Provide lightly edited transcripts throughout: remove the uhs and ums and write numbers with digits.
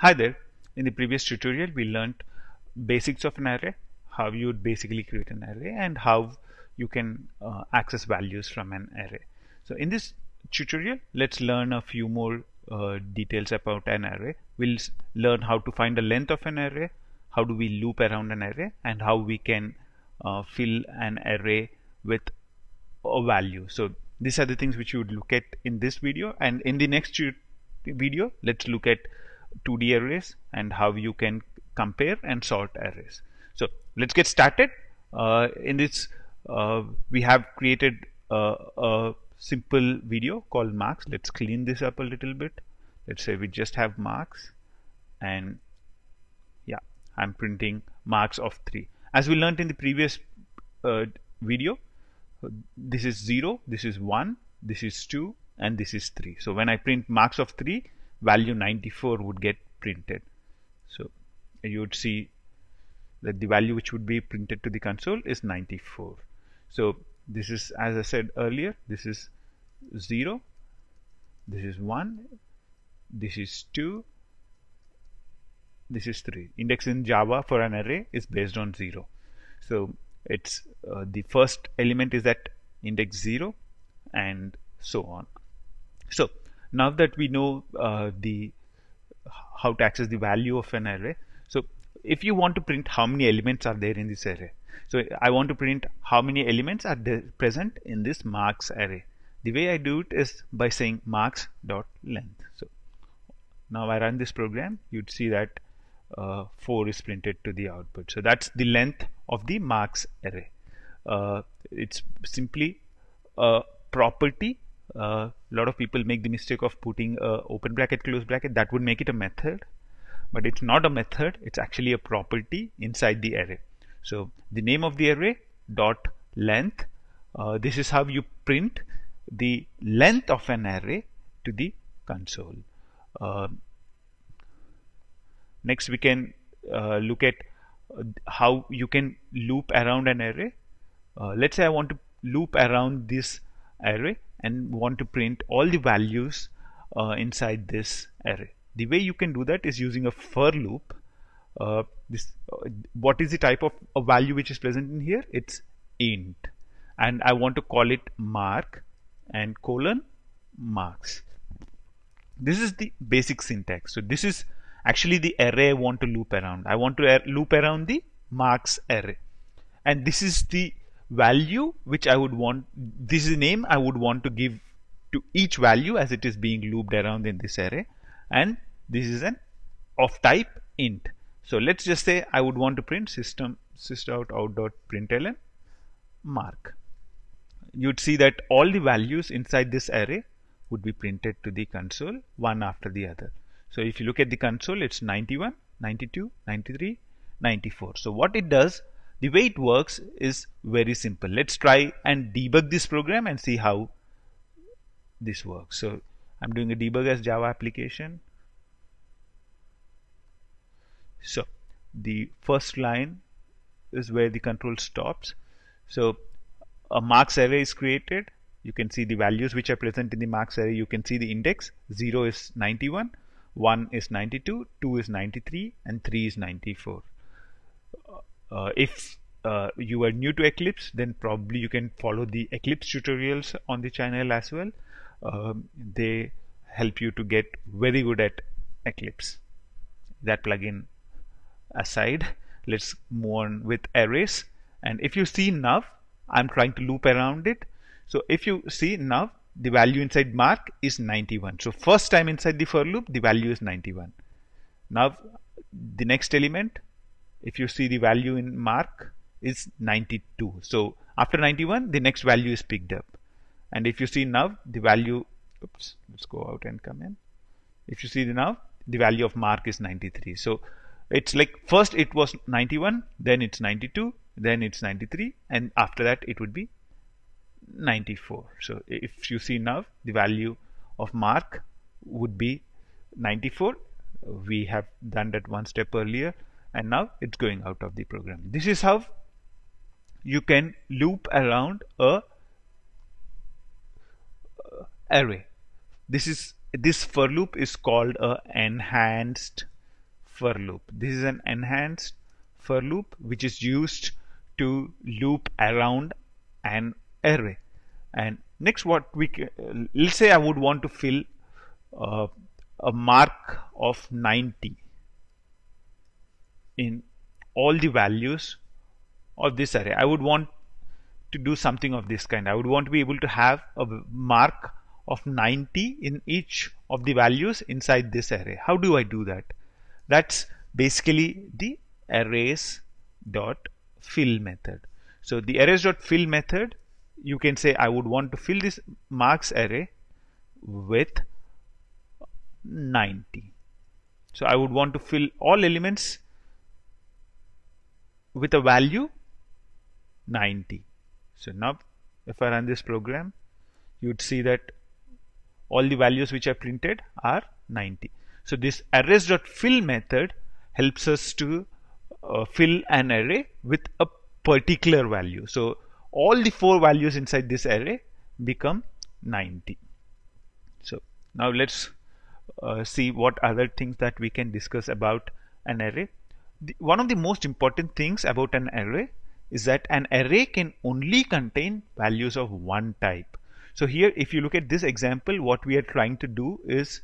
Hi there. In the previous tutorial, we learned basics of an array, how you would basically create an array, and how you can access values from an array. So in this tutorial, let's learn a few more details about an array. We'll learn how to find the length of an array, how do we loop around an array, and how we can fill an array with a value. So these are the things which you would look at in this video, and in the next video, let's look at 2D arrays and how you can compare and sort arrays. So let's get started. In this we have created a simple video called marks. Let's clean this up a little bit. Let's say we just have marks, and yeah, I'm printing marks of 3. As we learned in the previous video, this is 0, this is 1, this is 2, and this is 3. So when I print marks of 3, value 94 would get printed. So you would see that the value which would be printed to the console is 94. So this is, as I said earlier, this is 0, this is 1, this is 2, this is 3. Index in Java for an array is based on 0. So it's the first element is at index 0 and so on. So now that we know how to access the value of an array, so if you want to print how many elements are there in this array, so I want to print how many elements are there present in this marks array. The way I do it is by saying marks.length. So now I run this program, you'd see that 4 is printed to the output. So that's the length of the marks array. It's simply a property. A lot of people make the mistake of putting open bracket, close bracket. That would make it a method, but it's not a method. It's actually a property inside the array. So the name of the array dot length. This is how you print the length of an array to the console. Next, we can look at how you can loop around an array. Let's say I want to loop around this array and want to print all the values inside this array. The way you can do that is using a for loop. What is the type of a value which is present in here? It's int, and I want to call it mark and colon marks. This is the basic syntax. So this is actually the array I want to loop around. I want to loop around the marks array, and this is the value which I would want. This is the name I would want to give to each value as it is being looped around in this array, and this is an of type int. So let's just say I would want to print sysout.out.println mark. You'd see that all the values inside this array would be printed to the console one after the other. So if you look at the console, it's 91, 92, 93, 94. So what it does, the way it works is very simple. Let's try and debug this program and see how this works. So I'm doing a debug as Java application. So the first line is where the control stops. So a marks array is created. You can see the values which are present in the marks array. You can see the index. 0 is 91. 1 is 92, 2 is 93, and 3 is 94. If you are new to Eclipse, then probably you can follow the Eclipse tutorials on the channel as well. They help you to get very good at Eclipse. That plugin aside, let's move on with arrays. And if you see now, I'm trying to loop around it. So if you see now, the value inside mark is 91. So first time inside the for loop, the value is 91. Now the next element, if you see the value in mark is 92. So after 91, the next value is picked up. And if you see now the value, oops, let's go out and come in. If you see now, the value of mark is 93. So it's like first it was 91, then it's 92, then it's 93, and after that it would be 94. So if you see now, the value of mark would be 94. We have done that one step earlier, and now it's going out of the program. This is how you can loop around a array. This for loop is called a enhanced for loop. This is an enhanced for loop which is used to loop around an array. And next, what we let's say I would want to fill a mark of 90 in all the values of this array. I would want to do something of this kind. I would want to be able to have a mark of 90 in each of the values inside this array. How do I do that? That's basically the arrays.fill method. So the arrays.fill method, you can say I would want to fill this marks array with 90. So I would want to fill all elements with a value 90. So now if I run this program, you'd see that all the values which are printed are 90. So this arrays.fill method helps us to fill an array with a particular value. So all the 4 values inside this array become 90. So now let's see what other things that we can discuss about an array. One of the most important things about an array is that an array can only contain values of one type. So here, if you look at this example, what we are trying to do is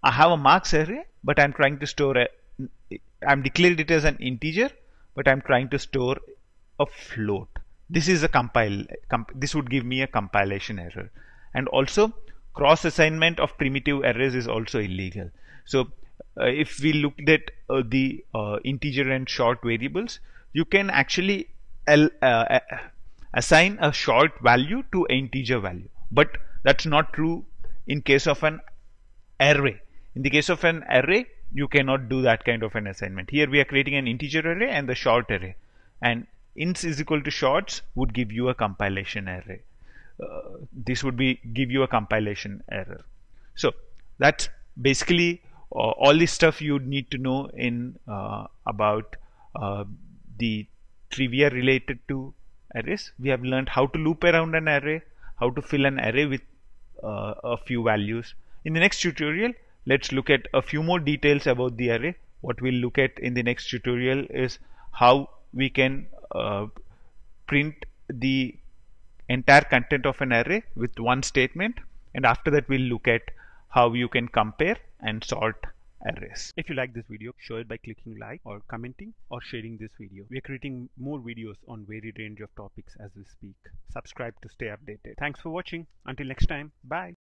I have a marks array, but I'm trying to store I'm declared it as an integer, but I'm trying to store a float. This is a this would give me a compilation error. And also cross assignment of primitive arrays is also illegal. So if we looked at the integer and short variables, you can actually assign a short value to an integer value, but that's not true in case of an array. In the case of an array, you cannot do that kind of an assignment. Here we are creating an integer array and the short array, and ints is equal to shorts would give you a compilation array. This would give you a compilation error. So that's basically all the stuff you need to know in about the trivia related to arrays. We have learned how to loop around an array, how to fill an array with a few values. In the next tutorial, let's look at a few more details about the array. What we'll look at in the next tutorial is how we can print the entire content of an array with one statement, and after that we'll look at how you can compare and sort arrays. If you like this video, show it by clicking like or commenting or sharing this video. We are creating more videos on varied range of topics as we speak. Subscribe to stay updated. Thanks for watching. Until next time, bye.